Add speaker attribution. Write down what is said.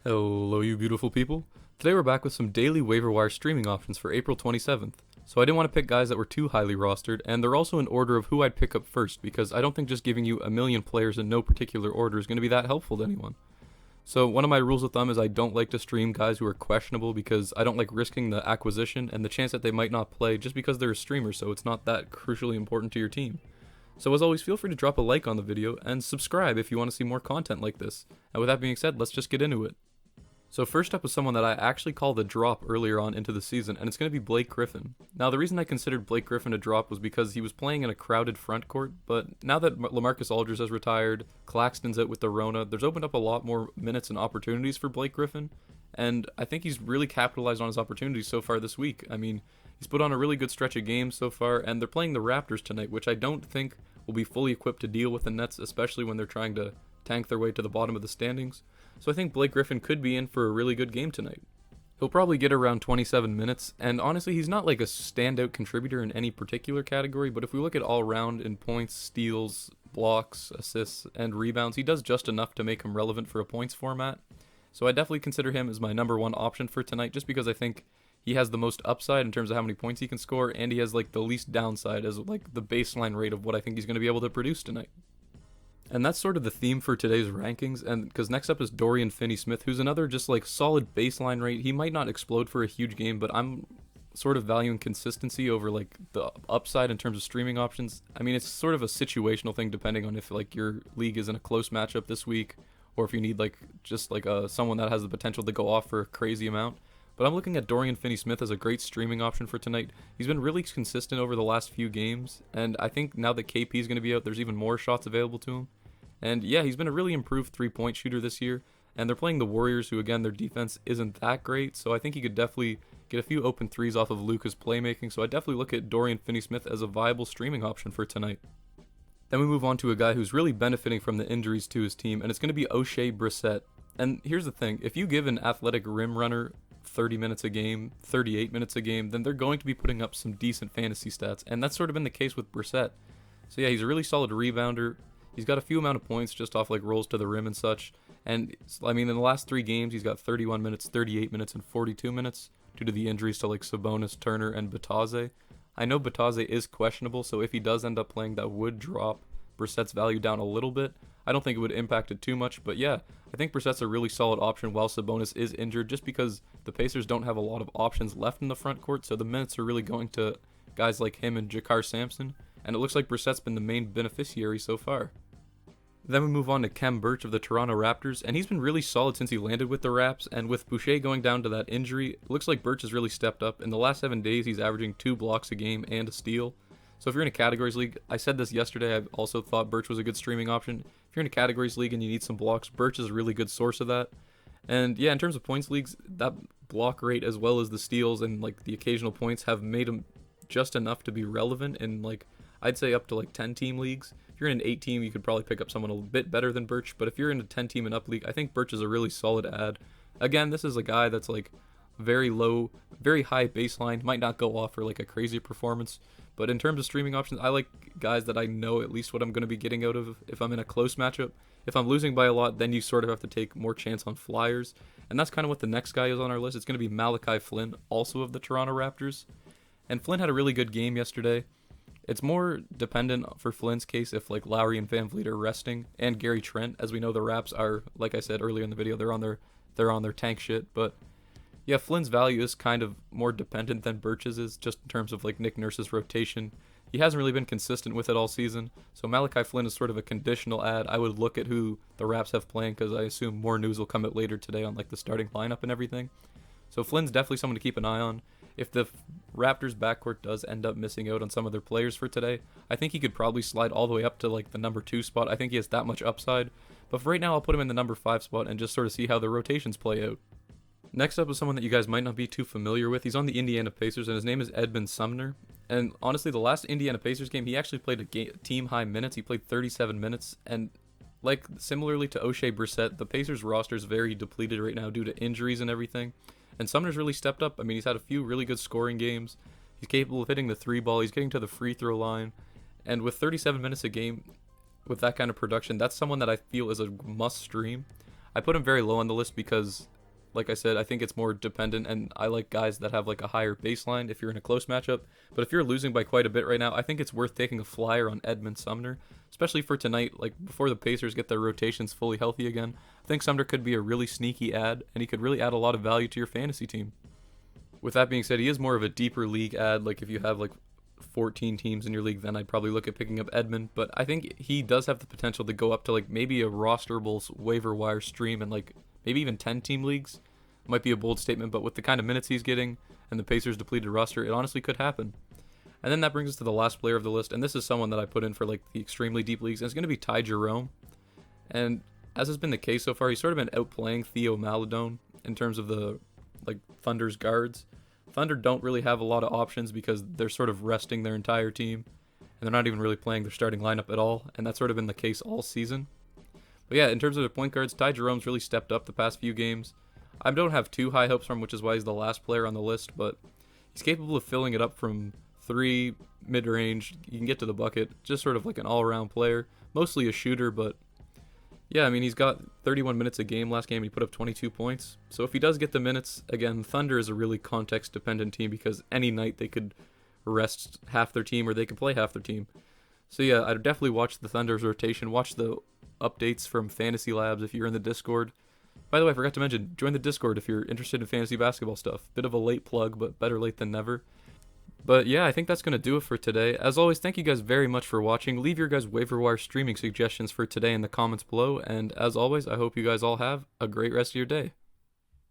Speaker 1: Hello, you beautiful people. Today we're back with some daily waiver wire streaming options for April 27th. So I didn't want to pick guys that were too highly rostered, and they're also in order of who I'd pick up first, because I don't think just giving you a million players in no particular order is going to be that helpful to anyone. So one of my rules of thumb is I don't like to stream guys who are questionable because I don't like risking the acquisition and the chance that they might not play just because they're a streamer, so it's not that crucially important to your team. So as always, feel free to drop a like on the video and subscribe if you want to see more content like this. And with that being said, let's just get into it. So first up is someone that I actually called a drop earlier on into the season, and it's going to be Blake Griffin. Now the reason I considered Blake Griffin a drop was because he was playing in a crowded front court, but now that LaMarcus Aldridge has retired, Claxton's out with the Rona, there's opened up a lot more minutes and opportunities for Blake Griffin, and I think he's really capitalized on his opportunities so far this week. I mean, he's put on a really good stretch of games so far, and they're playing the Raptors tonight, which I don't think will be fully equipped to deal with the Nets, especially when they're trying to tank their way to the bottom of the standings. So I think Blake Griffin could be in for a really good game tonight. He'll probably get around 27 minutes, and honestly, he's not like a standout contributor in any particular category, but if we look at all around in points, steals, blocks, assists, and rebounds, he does just enough to make him relevant for a points format. So I definitely consider him as my number one option for tonight, just because I think he has the most upside in terms of how many points he can score, and he has like the least downside as like the baseline rate of what I think he's going to be able to produce tonight. And that's sort of the theme for today's rankings, and because next up is Dorian Finney-Smith, who's another just like solid baseline rate. He might not explode for a huge game, but I'm sort of valuing consistency over like the upside in terms of streaming options. I mean, it's sort of a situational thing depending on if like your league is in a close matchup this week, or if you need like just like someone that has the potential to go off for a crazy amount. But I'm looking at Dorian Finney-Smith as a great streaming option for tonight. He's been really consistent over the last few games, and I think now that KP is going to be out, there's even more shots available to him. And yeah, he's been a really improved three-point shooter this year, and they're playing the Warriors, who again, their defense isn't that great, so I think he could definitely get a few open threes off of Luka's playmaking, so I definitely look at Dorian Finney-Smith as a viable streaming option for tonight. Then we move on to a guy who's really benefiting from the injuries to his team, and it's going to be Brissette. And here's the thing, if you give an athletic rim runner 30 minutes a game, 38 minutes a game, then they're going to be putting up some decent fantasy stats, and that's sort of been the case with Brissette. So yeah, he's a really solid rebounder. He's got a few amount of points just off like rolls to the rim and such. And I mean, in the last 3 games, he's got 31 minutes, 38 minutes, and 42 minutes due to the injuries to like Sabonis, Turner, and Batase. I know Batase is questionable, so if he does end up playing, that would drop Brissette's value down a little bit. I don't think it would impact it too much, but yeah, I think Brissette's a really solid option while Sabonis is injured, just because the Pacers don't have a lot of options left in the front court, so the minutes are really going to guys like him and Jakar Sampson, and it looks like Brissette's been the main beneficiary so far. Then we move on to Kem Burch of the Toronto Raptors, and he's been really solid since he landed with the Raps, and with Boucher going down to that injury, it looks like Burch has really stepped up. In the last 7 days, he's averaging 2 blocks a game and a steal. So if you're in a categories league, I said this yesterday, I also thought Burch was a good streaming option. If you're in a categories league and you need some blocks, Burch is a really good source of that. And yeah, in terms of points leagues, that block rate as well as the steals and like the occasional points have made him just enough to be relevant in like, I'd say up to like 10 team leagues. If you're in an 8 team, you could probably pick up someone a bit better than Burch, but if you're in a 10 team and up league, I think Burch is a really solid add. Again, this is a guy that's like very low, very high baseline, might not go off for like a crazy performance, but in terms of streaming options, I like guys that I know at least what I'm going to be getting out of if I'm in a close matchup. If I'm losing by a lot, then you sort of have to take more chance on flyers, and that's kind of what the next guy is on our list. It's going to be Malachi Flynn, also of the Toronto Raptors, and Flynn had a really good game yesterday. It's more dependent for Flynn's case if like Lowry and VanVleet are resting, and Gary Trent. As we know, the Raps are, like I said earlier in the video, they're on their tank shit. But yeah, Flynn's value is kind of more dependent than Burch's is, just in terms of like Nick Nurse's rotation. He hasn't really been consistent with it all season, so Malachi Flynn is sort of a conditional add. I would look at who the Raps have playing, because I assume more news will come out later today on like the starting lineup and everything. So Flynn's definitely someone to keep an eye on. If the Raptors backcourt does end up missing out on some of their players for today, I think he could probably slide all the way up to like the number 2 spot. I think he has that much upside. But for right now, I'll put him in the number 5 spot and just sort of see how the rotations play out. Next up is someone that you guys might not be too familiar with. He's on the Indiana Pacers, and his name is Edmund Sumner. And honestly, the last Indiana Pacers game, he actually played team high minutes. He played 37 minutes, and like similarly to Brissette, the Pacers roster is very depleted right now due to injuries and everything. And Sumner's really stepped up. I mean, he's had a few really good scoring games. He's capable of hitting the 3 ball. He's getting to the free throw line. And with 37 minutes a game, with that kind of production, that's someone that I feel is a must stream. I put him very low on the list because, like I said, I think it's more dependent, and I like guys that have like a higher baseline if you're in a close matchup. But if you're losing by quite a bit right now, I think it's worth taking a flyer on Edmund Sumner, especially for tonight, like before the Pacers get their rotations fully healthy again. I think Sumner could be a really sneaky ad, and he could really add a lot of value to your fantasy team. With that being said, he is more of a deeper league ad. Like if you have like 14 teams in your league, then I'd probably look at picking up Edmund. But I think he does have the potential to go up to like maybe a rosterable waiver wire stream and like maybe even 10-team leagues. Might be a bold statement, but with the kind of minutes he's getting and the Pacers' depleted roster, it honestly could happen. And then that brings us to the last player of the list, and this is someone that I put in for like the extremely deep leagues, and it's going to be Ty Jerome. And as has been the case so far, he's sort of been outplaying Theo Maledon in terms of the like Thunder's guards. Thunder don't really have a lot of options because they're sort of resting their entire team, and they're not even really playing their starting lineup at all, and that's sort of been the case all season. But yeah, in terms of the point guards, Ty Jerome's really stepped up the past few games. I don't have too high hopes for him, which is why he's the last player on the list, but he's capable of filling it up from 3, mid-range. You can get to the bucket, just sort of like an all-around player, mostly a shooter, but yeah, I mean, he's got 31 minutes a game last game, and he put up 22 points. So if he does get the minutes, again, Thunder is a really context-dependent team because any night they could rest half their team or they could play half their team. So yeah, I'd definitely watch the Thunder's rotation, watch the updates from Fantasy Labs if you're in the Discord. By the way, I forgot to mention, join the Discord if you're interested in fantasy basketball stuff. Bit of a late plug, but better late than never. But yeah, I think that's going to do it for today. As always, thank you guys very much for watching. Leave your guys' waiver wire streaming suggestions for today in the comments below. And as always, I hope you guys all have a great rest of your day.